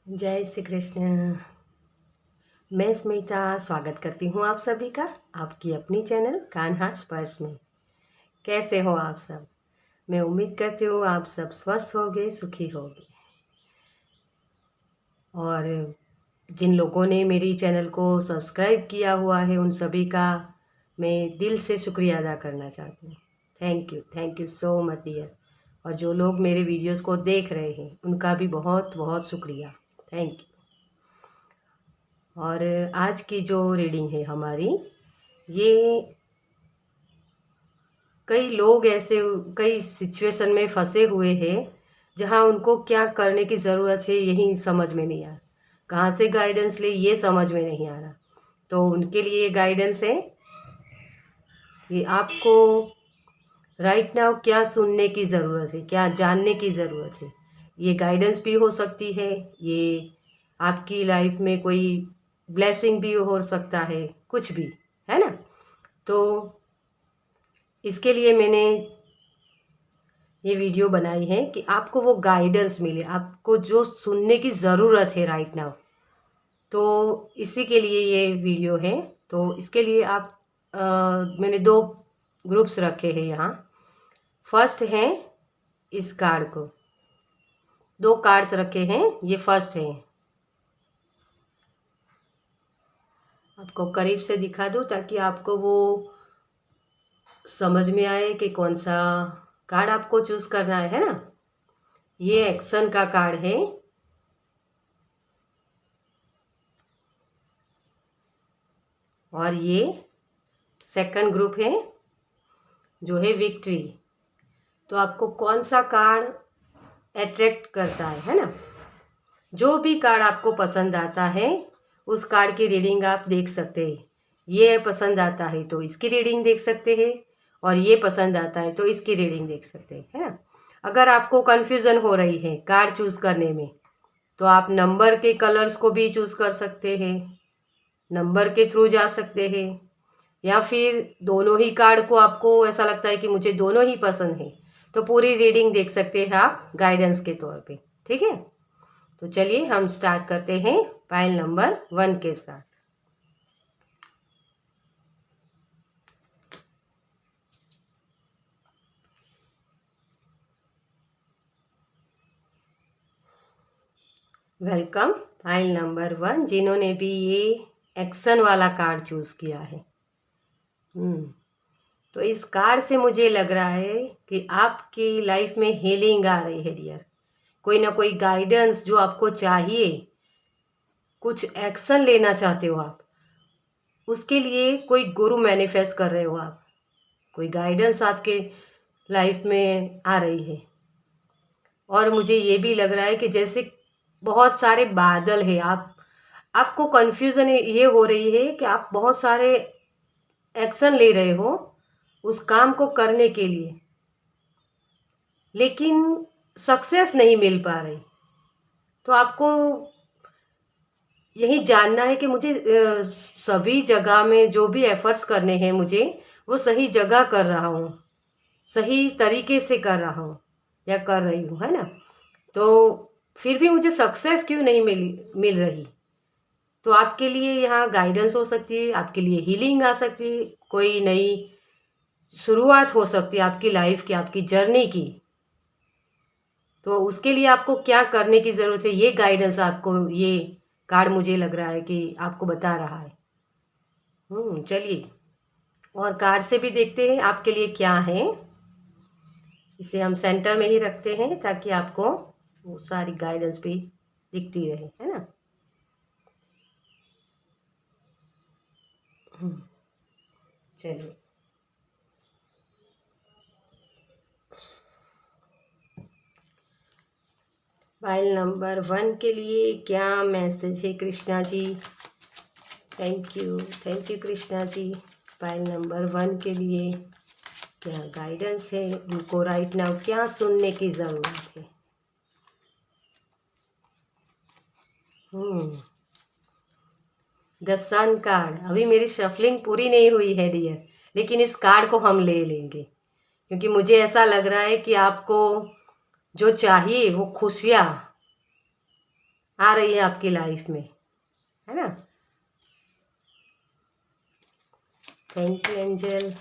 जय श्री कृष्ण। मैं स्मिता स्वागत करती हूँ आप सभी का आपकी अपनी चैनल कान्हा स्पर्श में। कैसे हो आप सब? मैं उम्मीद करती हूँ आप सब स्वस्थ होगे, सुखी होगे। और जिन लोगों ने मेरी चैनल को सब्सक्राइब किया हुआ है उन सभी का मैं दिल से शुक्रिया अदा करना चाहती हूँ। Thank you so much dear. और जो लोग मेरे वीडियोस को देख रहे हैं उनका भी बहुत बहुत शुक्रिया। Thank you. और आज की जो रीडिंग है हमारी, ये कई लोग ऐसे कई सिचुएशन में फंसे हुए हैं जहां उनको क्या करने की ज़रूरत है यही समझ में नहीं आ रहा, कहाँ से गाइडेंस ले ये समझ में नहीं आ रहा। तो उनके लिए ये गाइडेंस है कि आपको राइट नाउ क्या सुनने की ज़रूरत है, क्या जानने की ज़रूरत है। ये गाइडेंस भी हो सकती है, ये आपकी लाइफ में कोई ब्लेसिंग भी हो सकता है, कुछ भी, है ना। तो इसके लिए मैंने ये वीडियो बनाई है कि आपको वो गाइडेंस मिले, आपको जो सुनने की ज़रूरत है राइट नाउ। तो इसी के लिए ये वीडियो है। तो इसके लिए आप मैंने दो ग्रुप्स रखे हैं यहाँ। फर्स्ट है, इस कार्ड को दो कार्ड्स रखे हैं, ये फर्स्ट है। आपको करीब से दिखा दूँ ताकि आपको वो समझ में आए कि कौन सा कार्ड आपको चूज़ करना है ना। ये एक्शन का कार्ड है और ये सेकंड ग्रुप है जो है विक्ट्री। तो आपको कौन सा कार्ड अट्रैक्ट करता है ना। जो भी कार्ड आपको पसंद आता है उस कार्ड की रीडिंग आप देख सकते हैं। ये पसंद आता है तो इसकी रीडिंग देख सकते हैं और ये पसंद आता है तो इसकी रीडिंग देख सकते हैं, है ना। अगर आपको कन्फ्यूज़न हो रही है कार्ड चूज़ करने में तो आप नंबर के कलर्स को भी चूज़ कर सकते हैं, नंबर के थ्रू जा सकते हैं। या फिर दोनों ही कार्ड को आपको ऐसा लगता है कि मुझे दोनों ही पसंद है तो पूरी रीडिंग देख सकते हैं आप गाइडेंस के तौर पे, ठीक है। तो चलिए हम स्टार्ट करते हैं पाइल नंबर 1 के साथ। वेलकम पाइल नंबर 1, जिन्होंने भी ये एक्शन वाला कार्ड चूज किया है। तो इस कार्ड से मुझे लग रहा है कि आपकी लाइफ में हीलिंग आ रही है डियर। कोई ना कोई गाइडेंस जो आपको चाहिए, कुछ एक्शन लेना चाहते हो आप, उसके लिए कोई गुरु मैनिफेस्ट कर रहे हो आप, कोई गाइडेंस आपके लाइफ में आ रही है। और मुझे ये भी लग रहा है कि जैसे बहुत सारे बादल है, आपको कन्फ्यूज़न ये हो रही है कि आप बहुत सारे एक्शन ले रहे हो उस काम को करने के लिए, लेकिन सक्सेस नहीं मिल पा रही। तो आपको यही जानना है कि मुझे सभी जगह में जो भी एफर्ट्स करने हैं मुझे वो सही जगह कर रहा हूँ, सही तरीके से कर रहा हूँ या कर रही हूँ, है ना। तो फिर भी मुझे सक्सेस क्यों नहीं मिल रही। तो आपके लिए यहाँ गाइडेंस हो सकती है, आपके लिए हीलिंग आ सकती है, कोई नई शुरुआत हो सकती है आपकी लाइफ की, आपकी जर्नी की। तो उसके लिए आपको क्या करने की ज़रूरत है, ये गाइडेंस आपको ये कार्ड मुझे लग रहा है कि आपको बता रहा है। चलिए और कार्ड से भी देखते हैं आपके लिए क्या है। इसे हम सेंटर में ही रखते हैं ताकि आपको वो सारी गाइडेंस भी दिखती रहे, है ना। चलिए फाइल नंबर 1 के लिए क्या मैसेज है Krishna ji. Thank you Krishna ji. File number 1 के लिए क्या गाइडेंस है, उनको राइट नाउ क्या सुनने की ज़रूरत है। The sun card. अभी मेरी शफलिंग पूरी नहीं हुई है डियर, लेकिन इस कार्ड को हम ले लेंगे क्योंकि मुझे ऐसा लग रहा है कि आपको जो चाहिए वो खुशियाँ आ रही है आपकी लाइफ में, है ना। Thank you angel,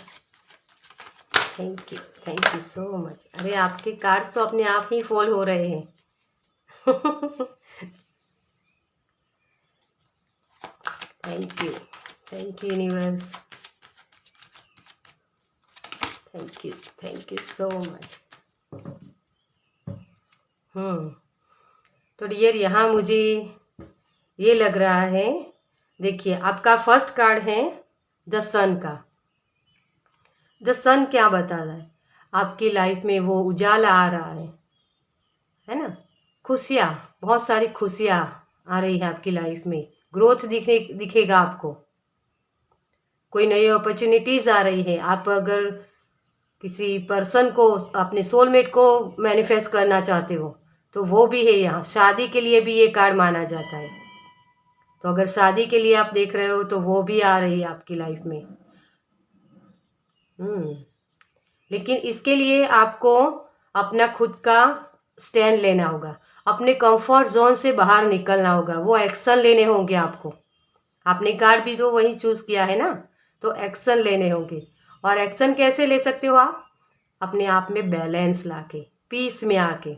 thank you so much. अरे आपके कार्ड्स तो अपने आप ही फॉल हो रहे हैं। Thank you universe, thank you so much. तो डियर यहाँ मुझे ये लग रहा है, देखिए आपका फर्स्ट कार्ड है द सन का। द सन क्या बता रहा है, आपकी लाइफ में वो उजाला आ रहा है ना। खुशियाँ, बहुत सारी खुशियाँ आ रही है आपकी लाइफ में, ग्रोथ दिखेगा आपको, कोई नई अपॉर्चुनिटीज़ आ रही है। आप अगर किसी पर्सन को, अपने सोलमेट को मैनिफेस्ट करना चाहते हो तो वो भी है यहाँ। शादी के लिए भी ये कार्ड माना जाता है, तो अगर शादी के लिए आप देख रहे हो तो वो भी आ रही है आपकी लाइफ में। लेकिन इसके लिए आपको अपना खुद का स्टैंड लेना होगा, अपने कंफर्ट जोन से बाहर निकलना होगा, वो एक्शन लेने होंगे आपको। आपने कार्ड भी तो वही चूज़ किया है ना, तो एक्शन लेने होंगे। और एक्शन कैसे ले सकते हो आप, अपने आप में बैलेंस लाके, पीस में आके।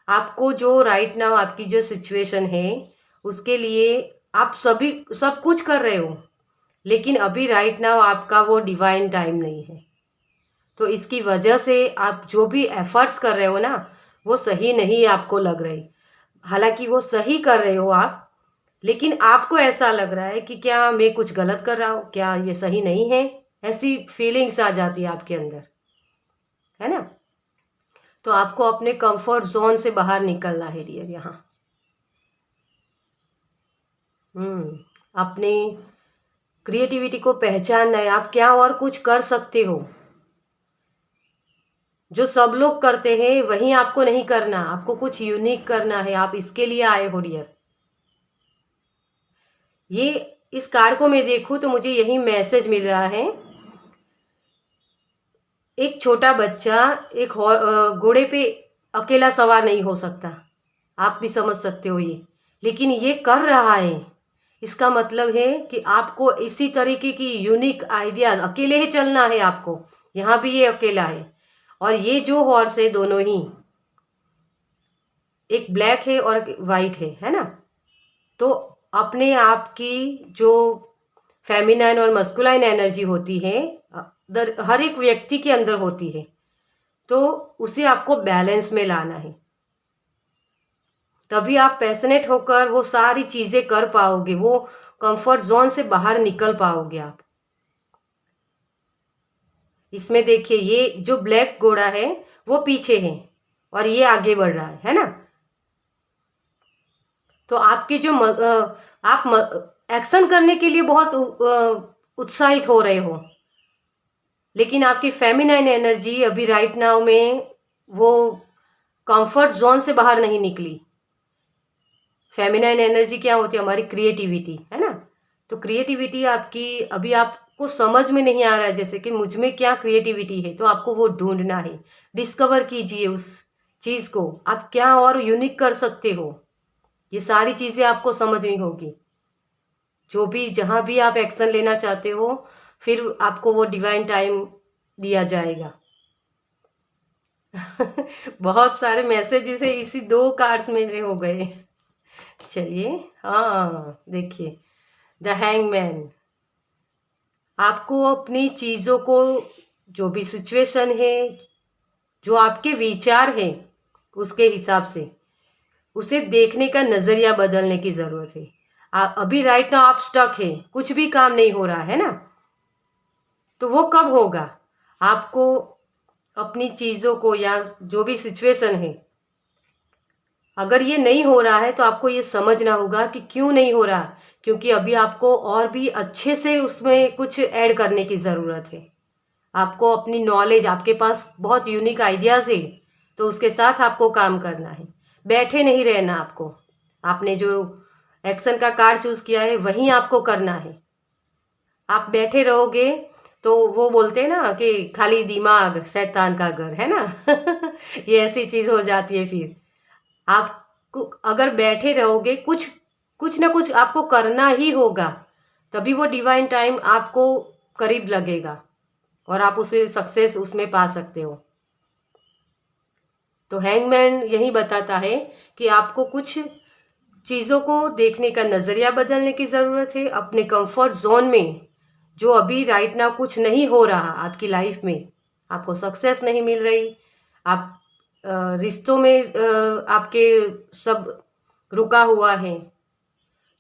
आपको जो राइट नाउ आपकी जो सिचुएशन है उसके लिए आप सब कुछ कर रहे हो, लेकिन अभी राइट नाउ आपका वो डिवाइन टाइम नहीं है। तो इसकी वजह से आप जो भी एफर्ट्स कर रहे हो ना, वो सही नहीं आपको लग रही। हालांकि वो सही कर रहे हो आप, लेकिन आपको ऐसा लग रहा है कि क्या मैं कुछ गलत कर रहा हूँ, क्या ये सही नहीं है, ऐसी फीलिंग्स आ जाती है आपके अंदर, है ना। तो आपको अपने कंफर्ट जोन से बाहर निकलना है डियर यहाँ। अपनी क्रिएटिविटी को पहचानना है, आप क्या और कुछ कर सकते हो। जो सब लोग करते हैं वही आपको नहीं करना, आपको कुछ यूनिक करना है, आप इसके लिए आए हो डियर। ये इस कार्ड को मैं देखूं तो मुझे यही मैसेज मिल रहा है। एक छोटा बच्चा एक घोड़े पे अकेला सवार नहीं हो सकता, आप भी समझ सकते हो ये, लेकिन ये कर रहा है। इसका मतलब है कि आपको इसी तरीके की यूनिक आइडियाज, अकेले ही चलना है आपको। यहाँ भी ये अकेला है, और ये जो हॉर्स है दोनों ही, एक ब्लैक है और एक वाइट है ना। तो अपने आप की जो फेमिनाइन और मस्कुलाइन एनर्जी होती है हर एक व्यक्ति के अंदर होती है, तो उसे आपको बैलेंस में लाना है। तभी आप पैशनेट होकर वो सारी चीज़ें कर पाओगे, वो कंफर्ट जोन से बाहर निकल पाओगे आप। इसमें देखिए ये जो ब्लैक घोड़ा है वो पीछे है और ये आगे बढ़ रहा है ना। तो आपके जो आप एक्शन करने के लिए बहुत उत्साहित हो रहे हो, लेकिन आपकी फेमिनाइन एनर्जी अभी राइट नाउ में वो कंफर्ट जोन से बाहर नहीं निकली। फेमिनाइन एनर्जी क्या होती है, हमारी क्रिएटिविटी, है ना। तो क्रिएटिविटी आपकी अभी आपको समझ में नहीं आ रहा है, जैसे कि मुझ में क्या क्रिएटिविटी है, तो आपको वो ढूंढना है। डिस्कवर कीजिए उस चीज़ को, आप क्या और यूनिक कर सकते हो, ये सारी चीज़ें आपको समझनी होगी। जो भी जहाँ भी आप एक्शन लेना चाहते हो, फिर आपको वो डिवाइन टाइम दिया जाएगा। बहुत सारे मैसेजेस है इसी दो कार्ड्स में से हो गए। चलिए, हाँ देखिए द हैंगमैन। आपको अपनी चीज़ों को, जो भी सिचुएशन है, जो आपके विचार हैं, उसके हिसाब से उसे देखने का नज़रिया बदलने की ज़रूरत है। अभी राइट नाउ आप स्टक है, कुछ भी काम नहीं हो रहा है ना, तो वो कब होगा। आपको अपनी चीज़ों को या जो भी सिचुएशन है, अगर ये नहीं हो रहा है तो आपको ये समझना होगा कि क्यों नहीं हो रहा, क्योंकि अभी आपको और भी अच्छे से उसमें कुछ ऐड करने की ज़रूरत है। आपको अपनी नॉलेज, आपके पास बहुत यूनिक आइडियाज़ है, तो उसके साथ आपको काम करना है, बैठे नहीं रहना आपको। आपने जो एक्शन का कार्ड चूज़ किया है वहीं आपको करना है। आप बैठे रहोगे तो वो बोलते हैं ना कि खाली दिमाग शैतान का घर, है ना। ये ऐसी चीज़ हो जाती है। फिर आप अगर बैठे रहोगे, कुछ ना कुछ आपको करना ही होगा, तभी वो डिवाइन टाइम आपको करीब लगेगा और आप उसे सक्सेस उसमें पा सकते हो। तो हैंगमैन यही बताता है कि आपको कुछ चीज़ों को देखने का नज़रिया बदलने की ज़रूरत है। अपने कंफर्ट जोन में जो अभी राइट नाउ कुछ नहीं हो रहा आपकी लाइफ में, आपको सक्सेस नहीं मिल रही, आप रिश्तों में आपके सब रुका हुआ है,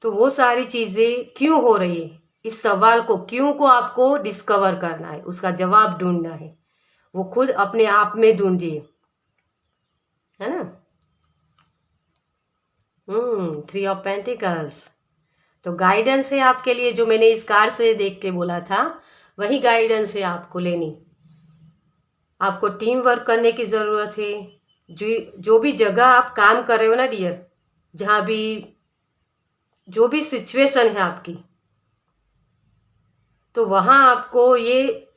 तो वो सारी चीज़ें क्यों हो रही है, इस सवाल को क्यों को आपको डिस्कवर करना है, उसका जवाब ढूंढना है। वो खुद अपने आप में ढूंढिए, है ना। 3 ऑफ पेंटिकल्स तो गाइडेंस है आपके लिए, जो मैंने इस कार्ड से देख के बोला था वही गाइडेंस है आपको लेनी। आपको टीम वर्क करने की ज़रूरत है। जो भी जगह आप काम कर रहे हो ना डियर, जहाँ भी जो भी सिचुएशन है आपकी, तो वहाँ आपको ये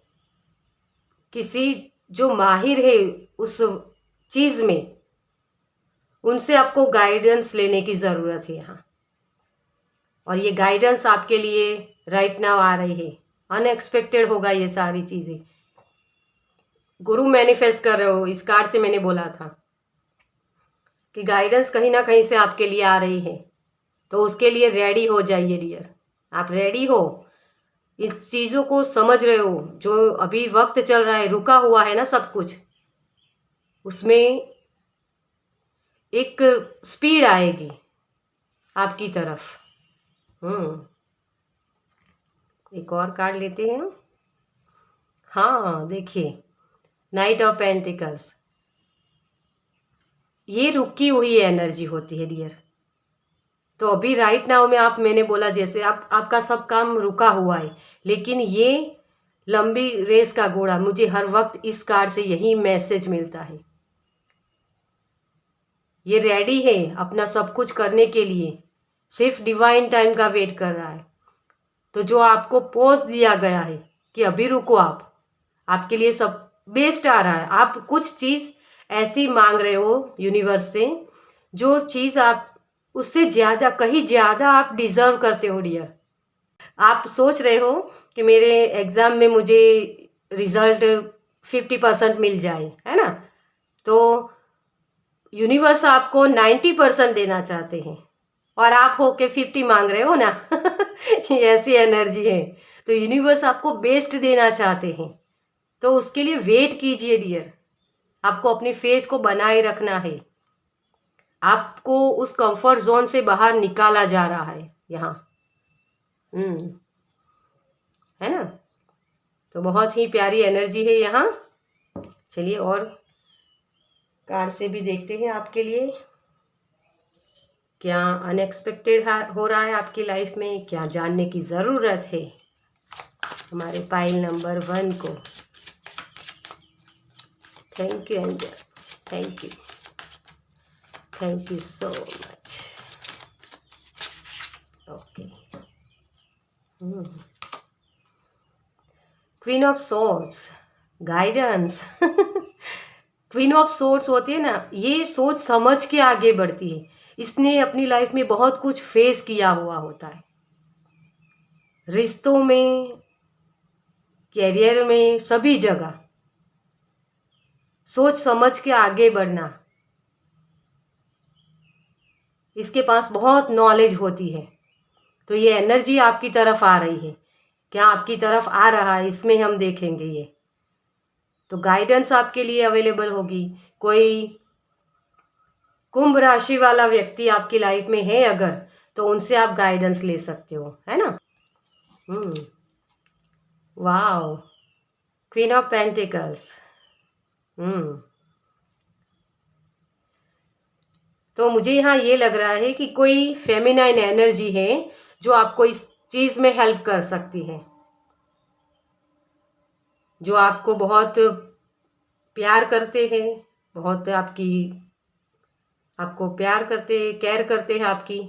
किसी जो माहिर है उस चीज़ में, उनसे आपको गाइडेंस लेने की ज़रूरत है यहाँ। और ये गाइडेंस आपके लिए राइट नाउ आ रही है। अनएक्सपेक्टेड होगा ये सारी चीज़ें। गुरु मैनिफेस्ट कर रहे हो, इस कार्ड से मैंने बोला था कि गाइडेंस कहीं ना कहीं से आपके लिए आ रही है, तो उसके लिए रेडी हो जाइए डियर। आप रेडी हो, इस चीज़ों को समझ रहे हो, जो अभी वक्त चल रहा है, रुका हुआ है ना सब कुछ, उसमें एक स्पीड आएगी आपकी तरफ। एक और कार्ड लेते हैं। हाँ देखिए, नाइट ऑफ पेंटिकल्स, ये रुकी हुई एनर्जी होती है डियर। तो अभी राइट नाउ में मैंने बोला जैसे आपका सब काम रुका हुआ है, लेकिन ये लंबी रेस का घोड़ा, मुझे हर वक्त इस कार्ड से यही मैसेज मिलता है। ये रेडी है अपना सब कुछ करने के लिए, सिर्फ डिवाइन टाइम का वेट कर रहा है। तो जो आपको पोज दिया गया है कि अभी रुको, आपके लिए सब बेस्ट आ रहा है। आप कुछ चीज़ ऐसी मांग रहे हो यूनिवर्स से, जो चीज़ आप उससे ज़्यादा, कहीं ज़्यादा आप डिज़र्व करते हो डियर। आप सोच रहे हो कि मेरे एग्ज़ाम में मुझे रिज़ल्ट 50% मिल जाए, है ना। तो यूनिवर्स आपको 90% देना चाहते हैं और आप हो के 50 मांग रहे हो ना। ये ऐसी एनर्जी है। तो यूनिवर्स आपको बेस्ट देना चाहते हैं, तो उसके लिए वेट कीजिए डियर। आपको अपनी फेथ को बनाए रखना है। आपको उस कंफर्ट जोन से बाहर निकाला जा रहा है यहाँ, है ना। तो बहुत ही प्यारी एनर्जी है यहाँ। चलिए और कार्ड से भी देखते हैं आपके लिए क्या अनएक्सपेक्टेड हो रहा है आपकी लाइफ में, क्या जानने की ज़रूरत है हमारे पाइल नंबर 1 को। Thank you angel, thank you, thank you so much. Okay, queen of swords, guidance. Queen of swords होती है ना, ये सोच समझ के आगे बढ़ती है। इसने अपनी लाइफ में बहुत कुछ फेस किया हुआ होता है, रिश्तों में, कैरियर में, सभी जगह सोच समझ के आगे बढ़ना, इसके पास बहुत नॉलेज होती है। तो ये एनर्जी आपकी तरफ आ रही है, क्या आपकी तरफ आ रहा है इसमें हम देखेंगे। ये तो गाइडेंस आपके लिए अवेलेबल होगी। कोई कुंभ राशि वाला व्यक्ति आपकी लाइफ में है अगर, तो उनसे आप गाइडेंस ले सकते हो, है ना। Wow, queen of pentacles. तो मुझे यहाँ ये लग रहा है कि कोई फेमिनाइन एनर्जी है जो आपको इस चीज़ में हेल्प कर सकती है, जो आपको बहुत प्यार करते हैं, बहुत आपको प्यार करते, केयर करते हैं आपकी।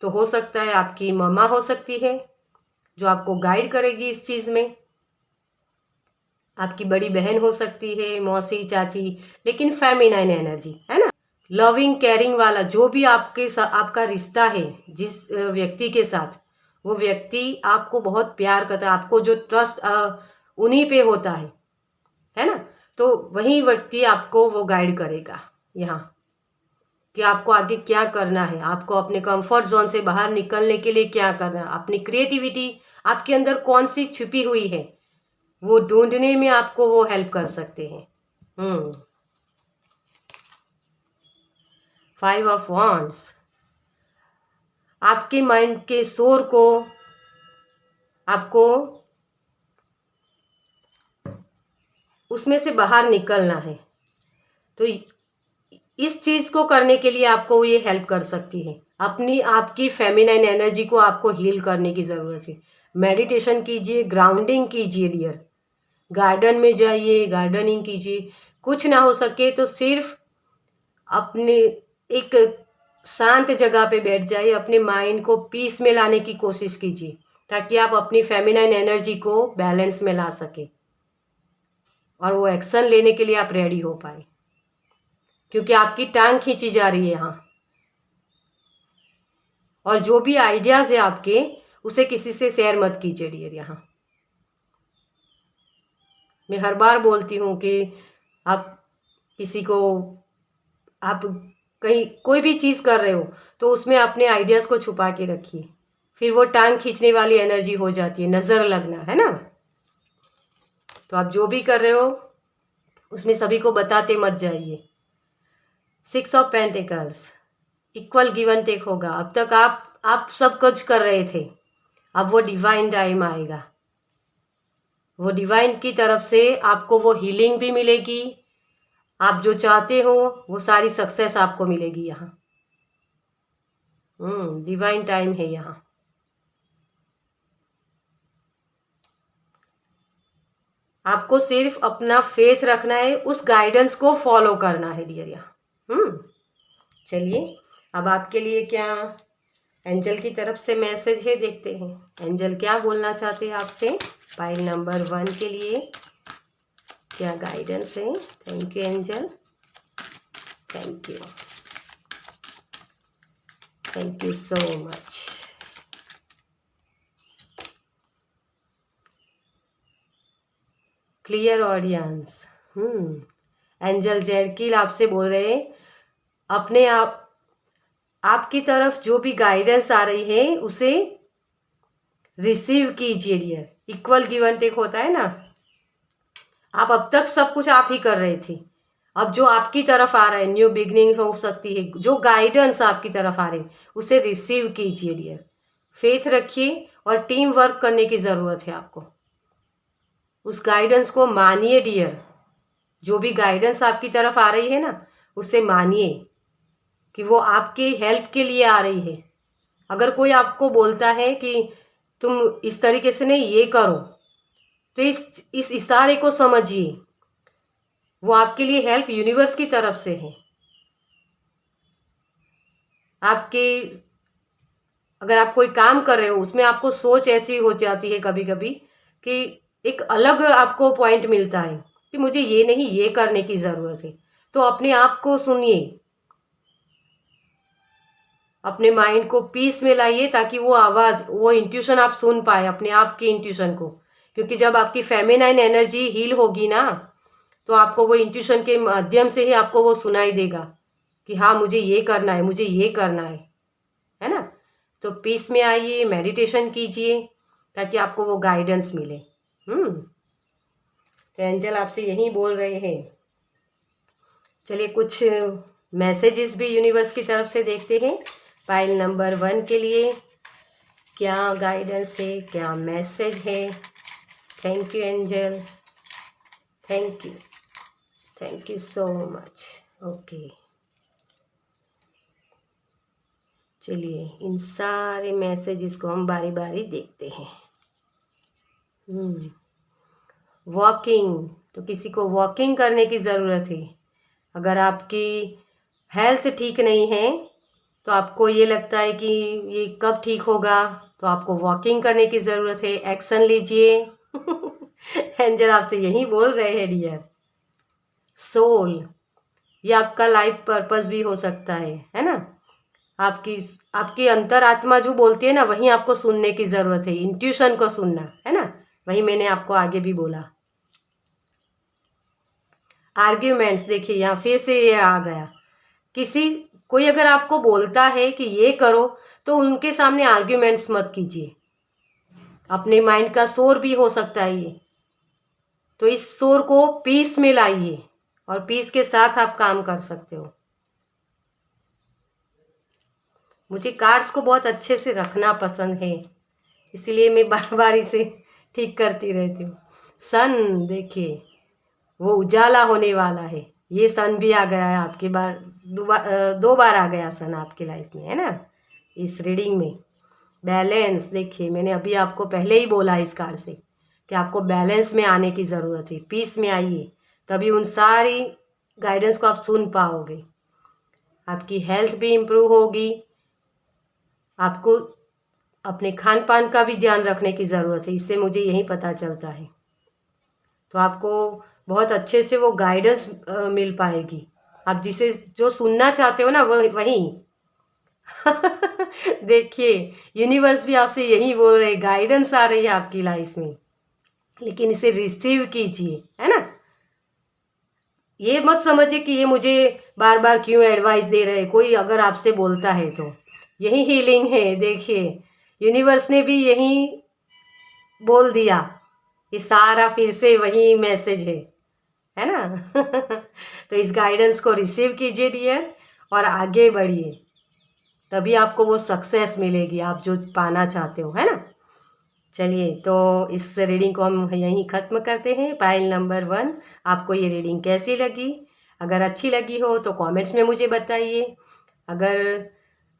तो हो सकता है आपकी मम्मा हो सकती है जो आपको गाइड करेगी इस चीज़ में, आपकी बड़ी बहन हो सकती है, मौसी, चाची, लेकिन फेमिनाइन एनर्जी, है ना। लविंग केयरिंग वाला जो भी आपका रिश्ता है जिस व्यक्ति के साथ, वो व्यक्ति आपको बहुत प्यार करता है, आपको जो ट्रस्ट उन्हीं पे होता है ना। तो वही व्यक्ति आपको वो गाइड करेगा यहाँ कि आपको आगे क्या करना है, आपको अपने कंफर्ट जोन से बाहर निकलने के लिए क्या करना है, अपनी क्रिएटिविटी आपके अंदर कौन सी छुपी हुई है वो ढूंढने में आपको वो हेल्प कर सकते हैं। 5 ऑफ वॉन्ड्स आपके माइंड के शोर को आपको उसमें से बाहर निकलना है। तो इस चीज़ को करने के लिए आपको ये हेल्प कर सकती है। आपकी फेमिनाइन एनर्जी को आपको हील करने की ज़रूरत है। मेडिटेशन कीजिए, ग्राउंडिंग कीजिए डियर, गार्डन में जाइए, गार्डनिंग कीजिए। कुछ ना हो सके तो सिर्फ अपने एक शांत जगह पे बैठ जाइए, अपने माइंड को पीस में लाने की कोशिश कीजिए ताकि आप अपनी फेमिनाइन एनर्जी को बैलेंस में ला सके और वो एक्शन लेने के लिए आप रेडी हो पाए, क्योंकि आपकी टांग खींची जा रही है यहाँ। और जो भी आइडियाज़ है आपके, उसे किसी से शेयर मत कीजिए डियर। यहाँ मैं हर बार बोलती हूँ कि आप किसी को, आप कहीं कोई भी चीज़ कर रहे हो तो उसमें अपने आइडियाज़ को छुपा के रखिए, फिर वो टांग खींचने वाली एनर्जी हो जाती है, नज़र लगना, है ना। तो आप जो भी कर रहे हो उसमें सभी को बताते मत जाइए। 6 of pentacles, equal give and take होगा। अब तक आप सब कुछ कर रहे थे, अब वो डिवाइन टाइम आएगा, वो डिवाइन की तरफ से आपको वो हीलिंग भी मिलेगी, आप जो चाहते हो वो सारी सक्सेस आपको मिलेगी यहाँ। डिवाइन टाइम है यहाँ। आपको सिर्फ अपना फेथ रखना है, उस गाइडेंस को फॉलो करना है डियर यहाँ। चलिए, अब आपके लिए क्या एंजल की तरफ से मैसेज है, देखते हैं एंजल क्या बोलना चाहते हैं आपसे पाइल नंबर 1 के लिए, क्या गाइडेंस है। Thank you angel, thank you, thank you so much. Clear audience. Angel जैरकिल आपसे बोल रहे हैं, अपने आपकी तरफ जो भी गाइडेंस आ रही है उसे रिसीव कीजिए dear. Equal give and take होता है ना, आप अब तक सब कुछ आप ही कर रहे थे, अब जो आपकी तरफ आ रहा है, न्यू बिगनिंग हो सकती है, जो गाइडेंस आपकी तरफ आ रही है उसे रिसीव कीजिए डियर। फेथ रखिए और टीम वर्क करने की ज़रूरत है आपको, उस गाइडेंस को मानिए डियर। जो भी गाइडेंस आपकी तरफ आ रही है ना, उसे मानिए कि वो आपकी हेल्प के लिए आ रही है। अगर कोई आपको बोलता है कि तुम इस तरीके से नहीं, ये करो, तो इस इशारे को समझिए, वो आपके लिए हेल्प यूनिवर्स की तरफ से है। आपके अगर आप कोई काम कर रहे हो उसमें आपको सोच ऐसी हो जाती है कभी कभी कि एक अलग आपको पॉइंट मिलता है कि मुझे ये नहीं, ये करने की ज़रूरत है, तो अपने आप को सुनिए, अपने माइंड को पीस में लाइए ताकि वो आवाज़, वो इंट्यूशन आप सुन पाए, अपने आप की इंट्यूशन को। क्योंकि जब आपकी फेमिनाइन एनर्जी हील होगी ना, तो आपको वो इंट्यूशन के माध्यम से ही आपको वो सुनाई देगा कि हाँ मुझे ये करना है, मुझे ये करना है ना। तो पीस में आइए, मेडिटेशन कीजिए ताकि आपको वो गाइडेंस मिले। तो एंजल आपसे यही बोल रहे हैं। चलिए, कुछ मैसेजेस भी यूनिवर्स की तरफ से देखते हैं पाइल नंबर 1 के लिए, क्या गाइडेंस है, क्या मैसेज है। Thank you angel, thank you, thank you so much. Okay, चलिए इन सारे मैसेजेस को हम बारी बारी देखते हैं। वॉकिंग, तो किसी को वॉकिंग करने की ज़रूरत है। अगर आपकी हेल्थ ठीक नहीं है तो आपको ये लगता है कि ये कब ठीक होगा, तो आपको वॉकिंग करने की ज़रूरत है, एक्शन लीजिए। एंजल आपसे यही बोल रहे हैं डियर। सोल, ये आपका लाइफ पर्पस भी हो सकता है ना। आपकी आपकी अंतरात्मा जो बोलती है ना, वही आपको सुनने की ज़रूरत है, इंट्यूशन को सुनना है ना। वही मैंने आपको आगे भी बोला। आर्ग्यूमेंट्स, देखिए यहाँ फिर से ये आ गया। कोई अगर आपको बोलता है कि ये करो, तो उनके सामने आर्ग्यूमेंट्स मत कीजिए। अपने माइंड का शोर भी हो सकता है ये, तो इस शोर को पीस में लाइए और पीस के साथ आप काम कर सकते हो। मुझे कार्ड्स को बहुत अच्छे से रखना पसंद है, इसलिए मैं बार बार इसे ठीक करती रहती हूँ। सन, देखिए वो उजाला होने वाला है। ये सन भी आ गया है आपके बार, दो बार आ गया सन आपकी लाइफ में, है ना, इस रीडिंग में। बैलेंस, देखिए मैंने अभी आपको पहले ही बोला इस कार्ड से कि आपको बैलेंस में आने की ज़रूरत है, पीस में आइए, तभी उन सारी गाइडेंस को आप सुन पाओगे। आपकी हेल्थ भी इम्प्रूव होगी। आपको अपने खान पान का भी ध्यान रखने की ज़रूरत है, इससे मुझे यही पता चलता है। तो आपको बहुत अच्छे से वो गाइडेंस मिल पाएगी। आप जिसे जो सुनना चाहते हो ना, वही देखिए यूनिवर्स भी आपसे यही बोल रहे, गाइडेंस आ रही है आपकी लाइफ में, लेकिन इसे रिसीव कीजिए, है ना। ये मत समझिए कि ये मुझे बार बार क्यों एडवाइस दे रहे, कोई अगर आपसे बोलता है तो यही हीलिंग है। देखिए यूनिवर्स ने भी यही बोल दिया, ये सारा फिर से वही मैसेज है ना। तो इस गाइडेंस को रिसीव कीजिए डियर, और आगे बढ़िए, तभी आपको वो सक्सेस मिलेगी आप जो पाना चाहते हो, है ना। चलिए, तो इस रीडिंग को हम यहीं ख़त्म करते हैं। पाइल नंबर 1, आपको ये रीडिंग कैसी लगी? अगर अच्छी लगी हो तो कमेंट्स में मुझे बताइए। अगर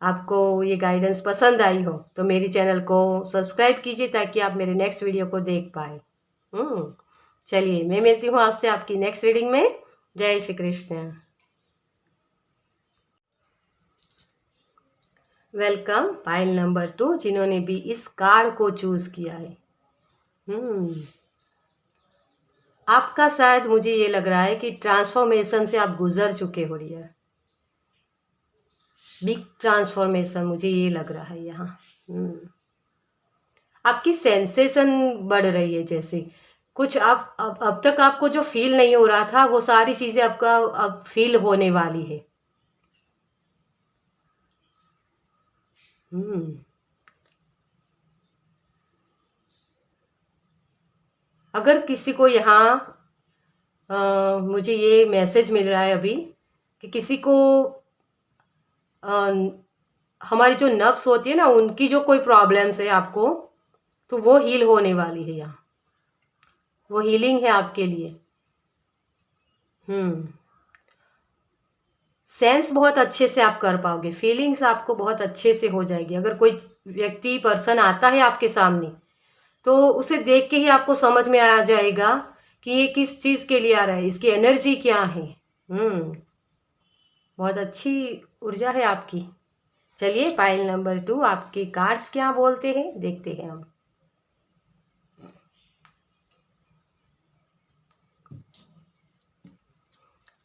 आपको ये गाइडेंस पसंद आई हो तो मेरी चैनल को सब्सक्राइब कीजिए, ताकि आप मेरे नेक्स्ट वीडियो को देख पाए। चलिए, मैं मिलती हूँ आपसे आपकी नेक्स्ट रीडिंग में। जय Shri Krishna. Welcome pile number 2, जिन्होंने भी इस कार्ड को चूज किया है। आपका शायद मुझे ये लग रहा है कि ट्रांसफॉर्मेशन से आप गुजर चुके हो डियर। बिग ट्रांसफॉर्मेशन मुझे ये लग रहा है यहाँ। आपकी सेंसेशन बढ़ रही है, जैसे कुछ आप अब तक आपको जो फील नहीं हो रहा था, वो सारी चीज़ें आपका अब फील होने वाली है। अगर किसी को यहाँ मुझे ये मैसेज मिल रहा है अभी कि किसी को हमारी जो नर्व्स होती है ना, उनकी जो कोई प्रॉब्लम्स है आपको, तो वो हील होने वाली है यहाँ। वो हीलिंग है आपके लिए। सेंस बहुत अच्छे से आप कर पाओगे, फीलिंग्स आपको बहुत अच्छे से हो जाएगी। अगर कोई व्यक्ति पर्सन आता है आपके सामने, तो उसे देख के ही आपको समझ में आ जाएगा कि ये किस चीज़ के लिए आ रहा है, इसकी एनर्जी क्या है। बहुत अच्छी ऊर्जा है आपकी। चलिए, पाइल नंबर 2, आपके कार्ड्स क्या बोलते हैं देखते हैं हम।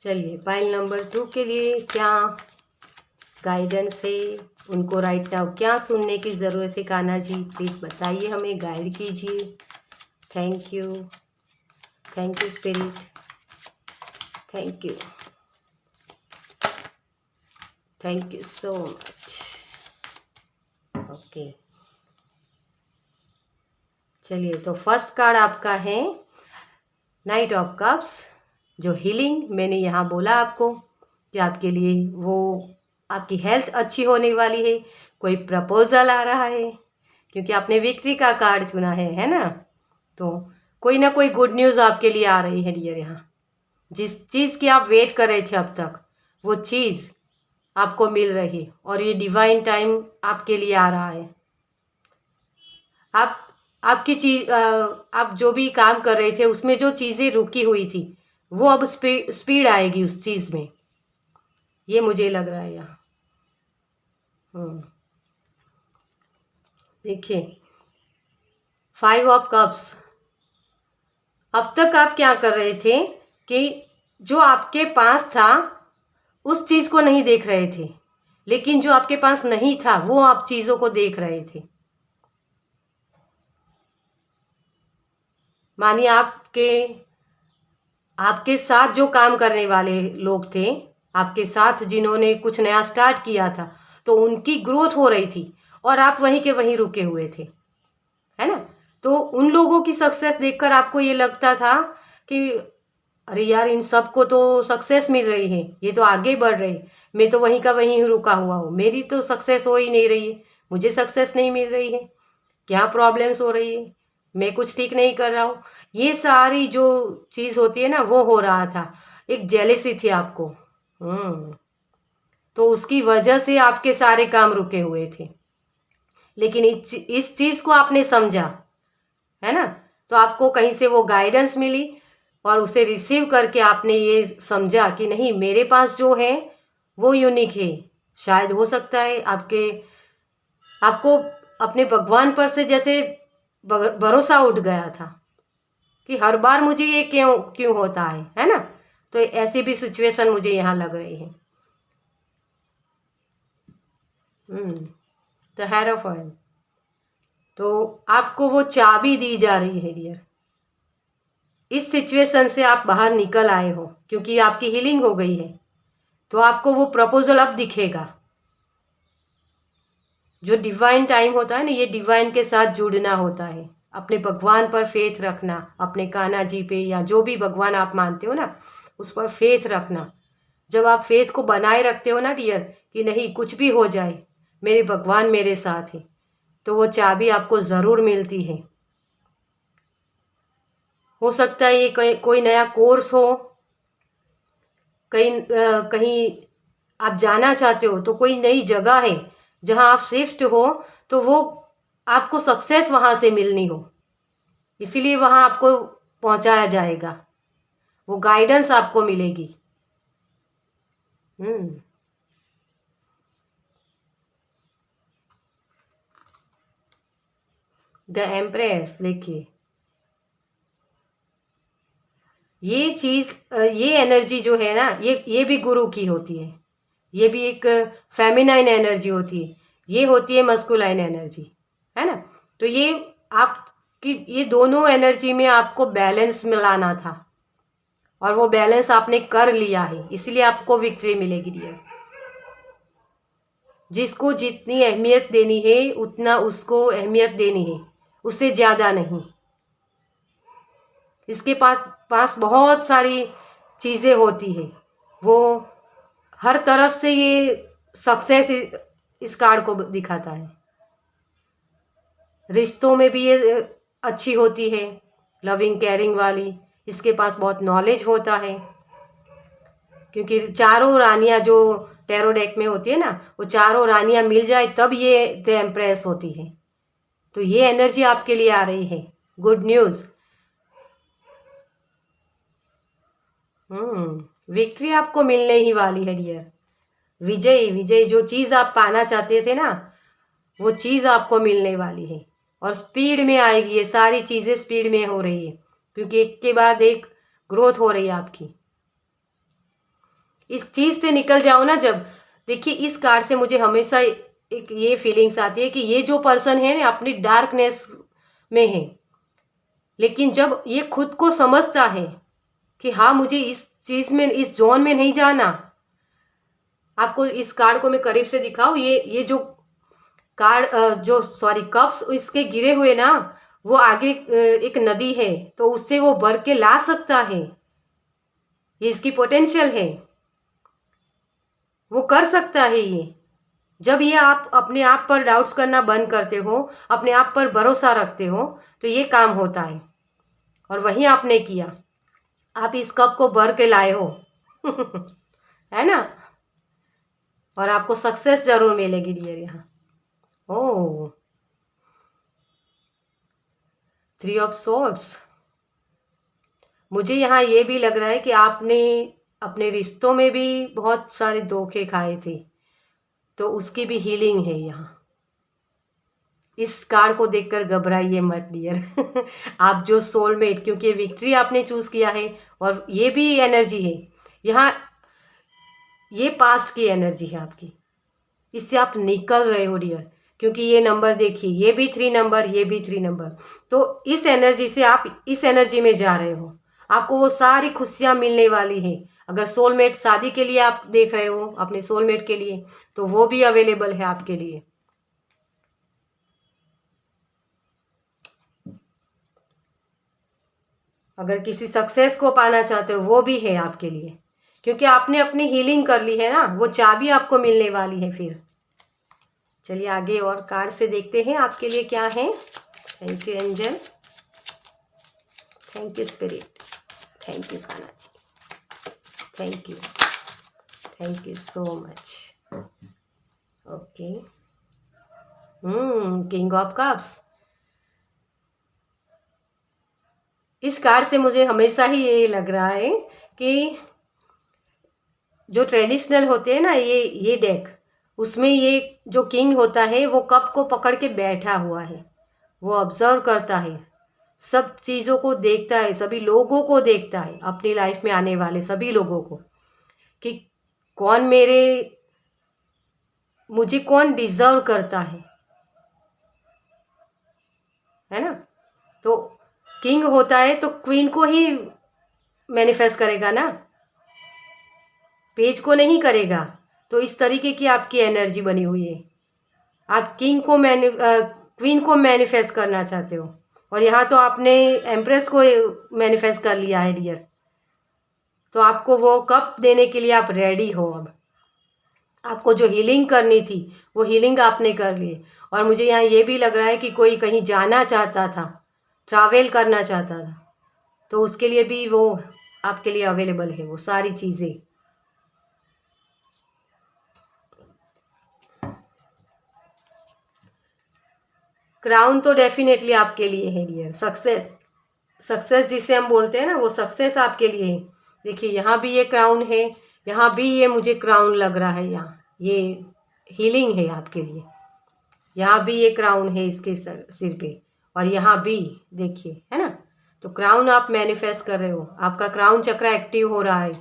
चलिए, पाइल नंबर 2 के लिए क्या गाइडेंस है, उनको राइट नाउ क्या सुनने की ज़रूरत है? कान्हा जी प्लीज़ बताइए, हमें गाइड कीजिए। Thank you spirit, thank you so much. Okay, चलिए, तो फर्स्ट कार्ड आपका है नाइट ऑफ कप्स। जो हीलिंग मैंने यहाँ बोला आपको कि आपके लिए वो आपकी हेल्थ अच्छी होने वाली है। कोई प्रपोजल आ रहा है, क्योंकि आपने विक्ट्री का कार्ड चुना है ना। तो कोई ना कोई गुड न्यूज़ आपके लिए आ रही है डियर। यहाँ जिस चीज़ की आप वेट कर रहे थे अब तक, वो चीज़ आपको मिल रही है, और ये डिवाइन टाइम आपके लिए आ रहा है। आपकी चीज़, आप जो भी काम कर रहे थे उसमें जो चीज़ें रुकी हुई थी, वो अब स्पीड आएगी उस चीज़ में, ये मुझे लग रहा है यहाँ। देखिए, 5 ऑफ कप्स। अब तक आप क्या कर रहे थे कि जो आपके पास था उस चीज़ को नहीं देख रहे थे, लेकिन जो आपके पास नहीं था वो आप चीज़ों को देख रहे थे। मानिए आपके साथ जो काम करने वाले लोग थे, आपके साथ जिन्होंने कुछ नया स्टार्ट किया था, तो उनकी ग्रोथ हो रही थी और आप वहीं के वहीं रुके हुए थे, है ना? तो उन लोगों की सक्सेस देखकर आपको ये लगता था कि अरे यार, इन सबको तो सक्सेस मिल रही है, ये तो आगे बढ़ रहे हैं, मैं तो वहीं का वहीं रुका हुआ हूँ, मेरी तो सक्सेस हो ही नहीं रही है, मुझे सक्सेस नहीं मिल रही है, क्या प्रॉब्लम्स हो रही है, मैं कुछ ठीक नहीं कर रहा हूँ। ये सारी जो चीज़ होती है ना, वो हो रहा था। एक जेलेसी थी आपको। तो उसकी वजह से आपके सारे काम रुके हुए थे। लेकिन इस चीज़ को आपने समझा, है ना? तो आपको कहीं से वो गाइडेंस मिली और उसे रिसीव करके आपने ये समझा कि नहीं, मेरे पास जो है वो यूनिक है। शायद हो सकता है आपको अपने भगवान पर से जैसे भरोसा उठ गया था कि हर बार मुझे ये क्यों क्यों होता है ना? तो ऐसी भी सिचुएशन मुझे यहाँ लग रही है। द हेरोफाइन। तो आपको वो चाबी दी जा रही है डियर। इस सिचुएशन से आप बाहर निकल आए हो क्योंकि आपकी हीलिंग हो गई है। तो आपको वो प्रपोजल अब दिखेगा। जो डिवाइन टाइम होता है ना, ये डिवाइन के साथ जुड़ना होता है, अपने भगवान पर फेथ रखना, अपने कान्हा जी पे या जो भी भगवान आप मानते हो ना, उस पर फेथ रखना। जब आप फेथ को बनाए रखते हो ना डियर, कि नहीं कुछ भी हो जाए मेरे भगवान मेरे साथ है, तो वो चाबी आपको ज़रूर मिलती है। हो सकता है ये कोई नया कोर्स हो, कहीं आप जाना चाहते हो, तो कोई नई जगह है जहां आप शिफ्ट हो, तो वो आपको सक्सेस वहां से मिलनी हो, इसीलिए वहां आपको पहुंचाया जाएगा, वो गाइडेंस आपको मिलेगी। The empress. देखिए, ये चीज़ ये एनर्जी जो है ना, ये भी गुरु की होती है। ये भी एक फेमिनाइन एनर्जी होती है, ये होती है मस्कुलाइन एनर्जी, है ना? तो ये आपकी ये दोनों एनर्जी में आपको बैलेंस मिलाना था और वो बैलेंस आपने कर लिया है, इसलिए आपको विक्ट्री मिलेगी डियर। जिसको जितनी अहमियत देनी है उतना उसको अहमियत देनी है, उससे ज़्यादा नहीं। इसके पास बहुत सारी चीज़ें होती है, वो हर तरफ से ये सक्सेस इस कार्ड को दिखाता है। रिश्तों में भी ये अच्छी होती है, लविंग केयरिंग वाली। इसके पास बहुत नॉलेज होता है, क्योंकि चारों रानियां जो टैरो डेक में होती है ना, वो चारों रानियां मिल जाए तब ये द एम्प्रेस होती है। तो ये एनर्जी आपके लिए आ रही है, गुड न्यूज़। विक्ट्री आपको मिलने ही वाली है डियर। विजय जो चीज़ आप पाना चाहते थे ना, वो चीज़ आपको मिलने वाली है और स्पीड में आएगी। ये सारी चीज़ें स्पीड में हो रही है क्योंकि एक के बाद एक ग्रोथ हो रही है आपकी। इस चीज़ से निकल जाओ ना जब। देखिए, इस कार्ड से मुझे हमेशा एक ये फीलिंग्स आती है कि ये जो पर्सन है ना, अपनी डार्कनेस में है, लेकिन जब ये खुद को समझता है कि हाँ, मुझे इस चीज़ में, इस जोन में नहीं जाना। आपको इस कार्ड को मैं करीब से दिखाऊं। ये जो कार्ड जो सॉरी कप्स इसके गिरे हुए ना, वो आगे एक नदी है, तो उससे वो भर के ला सकता है। ये इसकी पोटेंशियल है, वो कर सकता है ये। जब ये आप अपने आप पर डाउट्स करना बंद करते हो, अपने आप पर भरोसा रखते हो, तो ये काम होता है। और वही आपने किया, आप इस कप को भर के लाए हो है ना? और आपको सक्सेस जरूर मिलेगी डियर। यहाँ ओह, 3 ऑफ सोर्ड्स। मुझे यहाँ ये भी लग रहा है कि आपने अपने रिश्तों में भी बहुत सारे धोखे खाए थे, तो उसकी भी हीलिंग है यहाँ। इस कार्ड को देखकर घबराइए मत डियर आप जो सोलमेट, क्योंकि विक्ट्री आपने चूज किया है और ये भी एनर्जी है यहाँ। ये पास्ट की एनर्जी है आपकी, इससे आप निकल रहे हो डियर। क्योंकि ये नंबर देखिए, ये भी 3 नंबर, ये भी 3 नंबर, तो इस एनर्जी से आप इस एनर्जी में जा रहे हो, आपको वो सारी खुशियाँ मिलने वाली हैं। अगर सोलमेट शादी के लिए आप देख रहे हो अपने सोलमेट के लिए, तो वो भी अवेलेबल है आपके लिए। अगर किसी सक्सेस को पाना चाहते हो, वो भी है आपके लिए, क्योंकि आपने अपनी हीलिंग कर ली है ना, वो चाबी आपको मिलने वाली है फिर। चलिए आगे और कार्ड से देखते हैं आपके लिए क्या है। Thank you angel, thank you spirit, thank you Kanha ji, thank you so much. Okay, king of cups. इस कार्ड से मुझे हमेशा ही ये लग रहा है कि जो ट्रेडिशनल होते हैं ना, ये डेक, उसमें ये जो किंग होता है वो कप को पकड़ के बैठा हुआ है, वो ऑब्जर्व करता है, सब चीज़ों को देखता है, सभी लोगों को देखता है, अपनी लाइफ में आने वाले सभी लोगों को, कि कौन मुझे कौन डिजर्व करता है ना। तो किंग होता है तो क्वीन को ही मैनिफेस्ट करेगा ना, पेज को नहीं करेगा। तो इस तरीके की आपकी एनर्जी बनी हुई है, आप क्वीन को मैनिफेस्ट करना चाहते हो, और यहाँ तो आपने एम्प्रेस को मैनिफेस्ट कर लिया है डियर। तो आपको वो कप देने के लिए आप रेडी हो। अब आपको जो हीलिंग करनी थी वो हीलिंग आपने कर ली, और मुझे यहाँ ये भी लग रहा है कि कोई कहीं जाना चाहता था, ट्रैवल करना चाहता था, तो उसके लिए भी वो आपके लिए अवेलेबल है वो सारी चीज़ें। क्राउन तो डेफिनेटली आपके लिए है डियर। सक्सेस जिसे हम बोलते हैं ना, वो सक्सेस आपके लिए है। देखिए यहाँ भी ये क्राउन है, यहाँ भी ये मुझे क्राउन लग रहा है, यहाँ ये हीलिंग है आपके लिए। यहाँ भी ये क्राउन है इसके सिर पे, और यहाँ भी देखिए, है ना। तो क्राउन आप मैनिफेस्ट कर रहे हो, आपका क्राउन चक्र एक्टिव हो रहा है,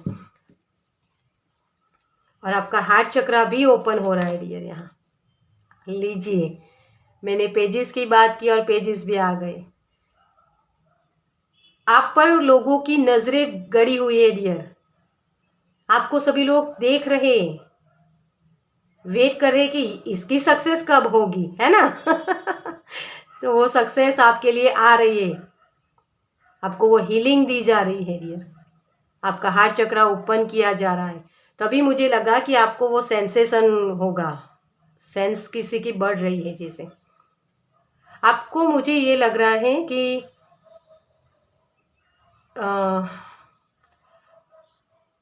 और आपका हार्ट चक्र भी ओपन हो रहा है डियर। यहाँ लीजिए, मैंने पेजेस की बात की और पेजेस भी आ गए। आप पर लोगों की नजरें गड़ी हुई है डियर, आपको सभी लोग देख रहे हैं, वेट कर रहे हैं कि इसकी सक्सेस कब होगी, है ना। तो वो सक्सेस आपके लिए आ रही है, आपको वो हीलिंग दी जा रही है डियर, आपका हार्ट चक्र ओपन किया जा रहा है। तभी मुझे लगा कि आपको वो सेंसेशन होगा, सेंस किसी की बढ़ रही है जैसे। आपको मुझे ये लग रहा है कि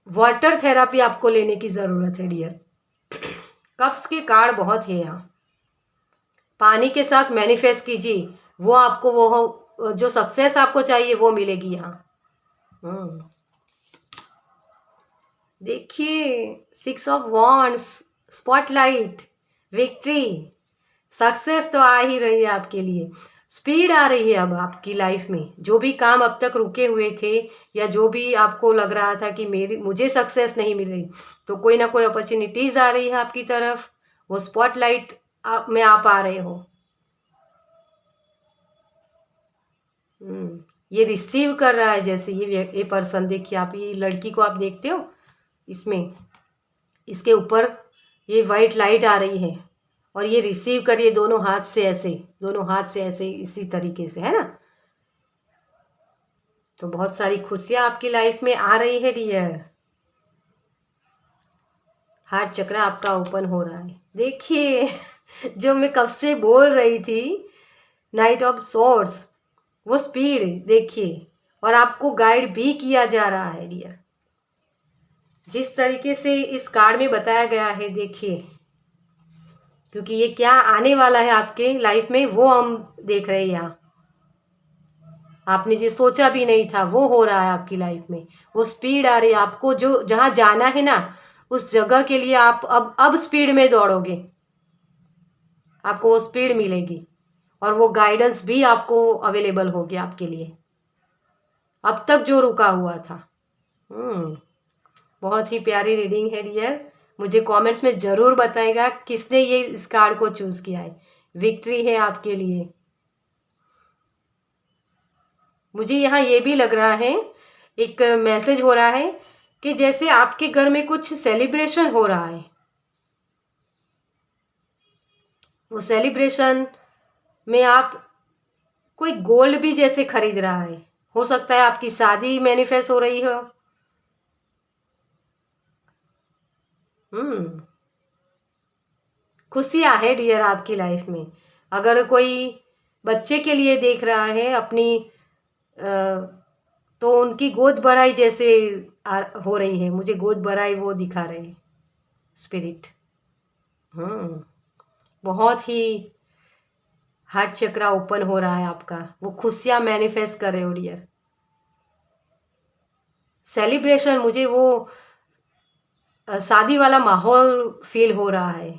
वाटर थेरापी आपको लेने की ज़रूरत है डियर। कप्स के कार्ड बहुत है यहाँ, पानी के साथ मैनिफेस्ट कीजिए, वो आपको वो जो सक्सेस आपको चाहिए वो मिलेगी यहाँ। देखिए 6 of wands, spotlight, victory, success तो आ ही रही है आपके लिए, स्पीड आ रही है अब आपकी लाइफ में। जो भी काम अब तक रुके हुए थे, या जो भी आपको लग रहा था कि मुझे सक्सेस नहीं मिल रही, तो कोई ना कोई अपॉर्चुनिटीज़ आ रही है आपकी तरफ, वो स्पॉटलाइट में आप आ रहे हो। ये रिसीव कर रहा है, जैसे ये पर्सन, देखिए आप ये लड़की को आप देखते हो, इसमें इसके ऊपर ये वाइट लाइट आ रही है, और ये रिसीव करिए दोनों हाथ से ऐसे, दोनों हाथ से ऐसे, इसी तरीके से, है ना। तो बहुत सारी खुशियाँ आपकी लाइफ में आ रही है डियर। हार्ट चक्र आपका ओपन हो रहा है, देखिए। जो मैं कब से बोल रही थी, नाइट ऑफ सोर्ड्स, वो स्पीड देखिए, और आपको गाइड भी किया जा रहा है डियर, जिस तरीके से इस कार्ड में बताया गया है। देखिए, क्योंकि ये क्या आने वाला है आपके लाइफ में वो हम देख रहे हैं यहाँ। आपने जो सोचा भी नहीं था वो हो रहा है आपकी लाइफ में, वो स्पीड आ रही है। आपको जो जहाँ जाना है ना, उस जगह के लिए आप अब स्पीड में दौड़ोगे, आपको वो स्पीड मिलेगी, और वो गाइडेंस भी आपको अवेलेबल होगी आपके लिए, अब तक जो रुका हुआ था। बहुत ही प्यारी रीडिंग है डियर। मुझे कमेंट्स में ज़रूर बताएगा किसने ये इस कार्ड को चूज़ किया है। विक्ट्री है आपके लिए। मुझे यहाँ ये भी लग रहा है, एक मैसेज हो रहा है कि जैसे आपके घर में कुछ सेलिब्रेशन हो रहा है। वो सेलिब्रेशन में आप कोई गोल्ड भी जैसे खरीद रहा है। हो सकता है आपकी शादी मैनिफेस्ट हो रही हो। खुशियाँ है डियर आपकी लाइफ में। अगर कोई बच्चे के लिए देख रहा है अपनी तो उनकी गोद भराई जैसे हो रही है। मुझे गोद भराई वो दिखा रहे हैं स्पिरिट। बहुत ही हार्ट चक्रा ओपन हो रहा है आपका। वो खुशियाँ मैनिफेस्ट कर रहे हो डियर। सेलिब्रेशन, मुझे वो शादी वाला माहौल फील हो रहा है।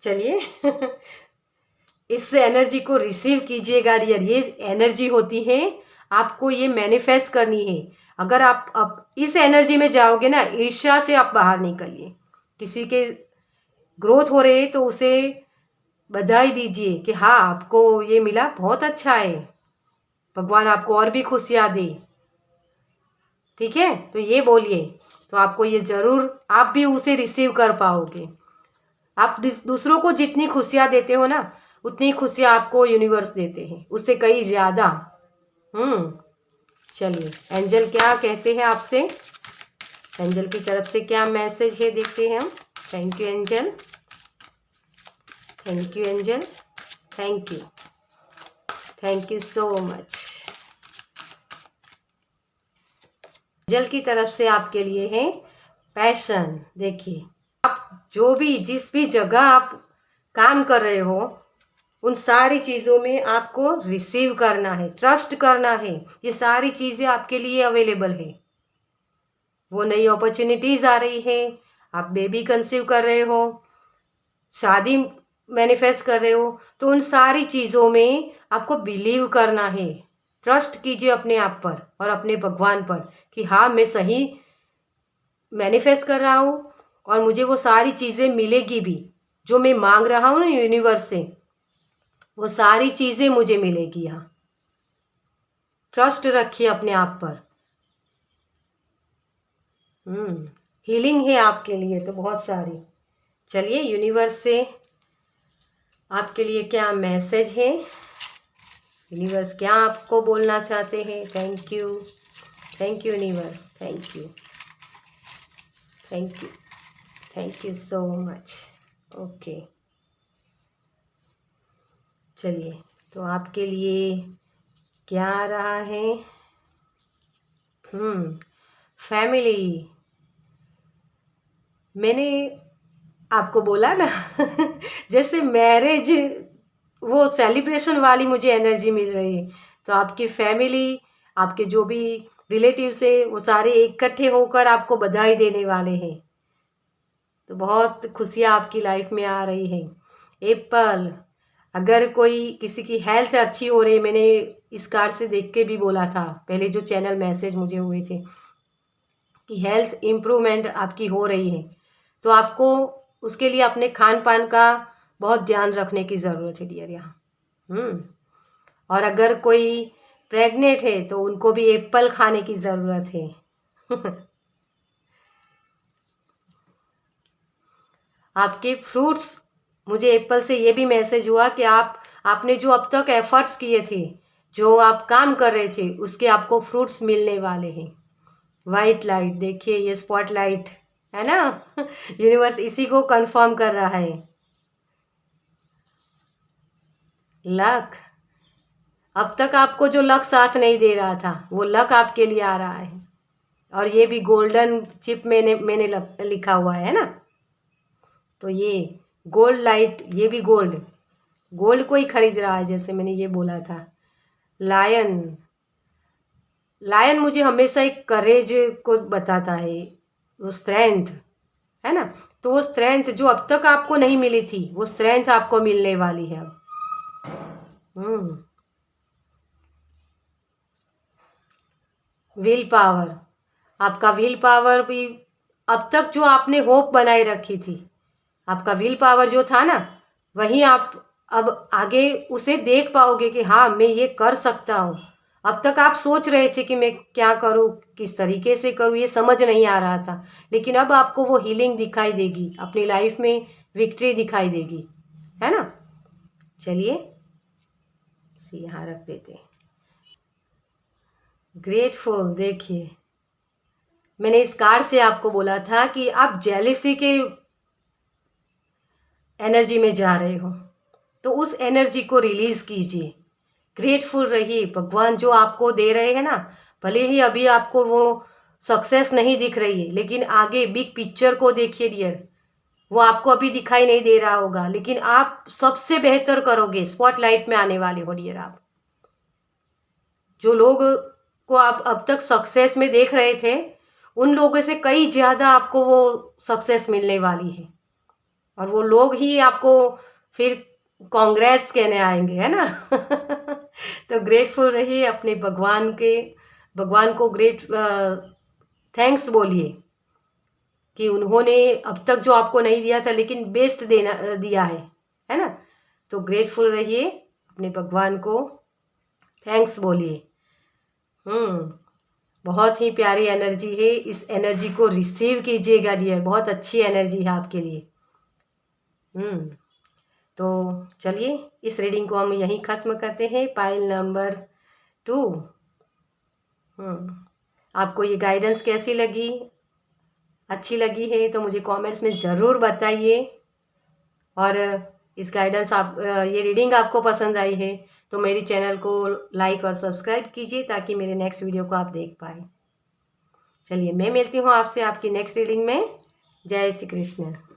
चलिए इस एनर्जी को रिसीव कीजिएगा डियर। ये एनर्जी होती है, आपको ये मैनिफेस्ट करनी है। अगर आप अब इस एनर्जी में जाओगे ना, ईर्ष्या से आप बाहर निकलिए। किसी के ग्रोथ हो रहे तो उसे बधाई दीजिए कि हाँ आपको ये मिला, बहुत अच्छा है, भगवान आपको और भी खुशियाँ दे। ठीक है, तो ये बोलिए तो आपको ये ज़रूर, आप भी उसे रिसीव कर पाओगे। आप दूसरों को जितनी खुशियाँ देते हो ना, उतनी खुशियाँ आपको यूनिवर्स देते हैं, उससे कई ज़्यादा। चलिए एंजल क्या कहते हैं आपसे, एंजल की तरफ से क्या मैसेज है देखते हैं हम। Thank you angel, thank you angel, thank you, thank you so much. Angel की तरफ से आपके लिए है पैशन। देखिए आप जो भी जिस भी जगह आप काम कर रहे हो, उन सारी चीज़ों में आपको रिसीव करना है, ट्रस्ट करना है। ये सारी चीज़ें आपके लिए अवेलेबल है। वो नई अपॉर्चुनिटीज़ आ रही है, आप बेबी कंसीव कर रहे हो, शादी मैनिफेस्ट कर रहे हो, तो उन सारी चीज़ों में आपको बिलीव करना है। ट्रस्ट कीजिए अपने आप पर और अपने भगवान पर कि हाँ मैं सही मैनिफेस्ट कर रहा हूँ और मुझे वो सारी चीज़ें मिलेगी भी। जो मैं मांग रहा हूँ ना यूनिवर्स से, वो सारी चीज़ें मुझे मिलेगी। यहाँ ट्रस्ट रखिए अपने आप पर। हीलिंग है आपके लिए तो बहुत सारी। चलिए यूनिवर्स से आपके लिए क्या मैसेज है, यूनिवर्स क्या आपको बोलना चाहते हैं। Thank you, thank you universe, thank you, thank you, thank you so much. Okay चलिए, तो आपके लिए क्या आ रहा है। फैमिली, मैंने आपको बोला ना जैसे मैरिज, वो सेलिब्रेशन वाली मुझे एनर्जी मिल रही है। तो आपकी फैमिली, आपके जो भी रिलेटिव्स है, वो सारे इकट्ठे होकर आपको बधाई देने वाले हैं। तो बहुत खुशियाँ आपकी लाइफ में आ रही हैं। एप्पल, अगर कोई किसी की हेल्थ अच्छी हो रही, मैंने इस कार्ड से देख के भी बोला था पहले जो चैनल मैसेज मुझे हुए थे कि हेल्थ इम्प्रूवमेंट आपकी हो रही है, तो आपको उसके लिए अपने खान पान का बहुत ध्यान रखने की ज़रूरत है डियर यहाँ। और अगर कोई प्रेग्नेंट है तो उनको भी एप्पल खाने की ज़रूरत है आपके फ्रूट्स, मुझे एप्पल से ये भी मैसेज हुआ कि आपने जो अब तक एफर्ट्स किए थे, जो आप काम कर रहे थे, उसके आपको फ्रूट्स मिलने वाले हैं। वाइट लाइट, देखिए ये स्पॉट लाइट है ना यूनिवर्स इसी को कंफर्म कर रहा है। लक, अब तक आपको जो लक साथ नहीं दे रहा था, वो लक आपके लिए आ रहा है। और ये भी गोल्डन चिप मैंने लिखा हुआ है ना, तो ये गोल्ड लाइट, ये भी गोल्ड, गोल्ड को ही खरीद रहा है जैसे मैंने ये बोला था। लायन, लायन मुझे हमेशा एक करेज को बताता है, वो स्ट्रेंथ है ना। तो वो स्ट्रेंथ जो अब तक आपको नहीं मिली थी, वो स्ट्रेंथ आपको मिलने वाली है अब। विल पावर, आपका विल पावर भी अब तक जो आपने होप बनाए रखी थी, आपका विल पावर जो था ना, वहीं आप अब आगे उसे देख पाओगे कि हाँ मैं ये कर सकता हूँ। अब तक आप सोच रहे थे कि मैं क्या करूँ, किस तरीके से करूँ, ये समझ नहीं आ रहा था, लेकिन अब आपको वो हीलिंग दिखाई देगी, अपनी लाइफ में विक्ट्री दिखाई देगी, है ना। चलिए इसे यहाँ रख देते हैं। ग्रेटफुल, देखिए मैंने इस कार्ड से आपको बोला था कि आप जेलिसी के एनर्जी में जा रहे हो, तो उस एनर्जी को रिलीज कीजिए। ग्रेटफुल रहिए, भगवान जो आपको दे रहे हैं ना, भले ही अभी आपको वो सक्सेस नहीं दिख रही है, लेकिन आगे बिग पिक्चर को देखिए डियर। वो आपको अभी दिखाई नहीं दे रहा होगा, लेकिन आप सबसे बेहतर करोगे, स्पॉटलाइट में आने वाले हो डियर आप। जो लोग को आप अब तक सक्सेस में देख रहे थे, उन लोगों से कई ज़्यादा आपको वो सक्सेस मिलने वाली है, और वो लोग ही आपको फिर कांग्रेट्स कहने आएंगे, है ना। तो ग्रेटफुल रहिए, अपने भगवान को ग्रेट थैंक्स बोलिए कि उन्होंने अब तक जो आपको नहीं दिया था, लेकिन बेस्ट दिया है ना। तो ग्रेटफुल रहिए, अपने भगवान को थैंक्स बोलिए। बहुत ही प्यारी एनर्जी है, इस एनर्जी को रिसीव कीजिएगा डियर, बहुत अच्छी एनर्जी है आपके लिए। तो चलिए इस रीडिंग को हम यहीं ख़त्म करते हैं। पाइल नंबर 2, आपको ये गाइडेंस कैसी लगी? अच्छी लगी है तो मुझे कमेंट्स में ज़रूर बताइए। और इस गाइडेंस ये रीडिंग आपको पसंद आई है तो मेरी चैनल को लाइक और सब्सक्राइब कीजिए, ताकि मेरे नेक्स्ट वीडियो को आप देख पाए। चलिए मैं मिलती हूँ आपसे आपकी नेक्स्ट रीडिंग में। जय श्री कृष्ण।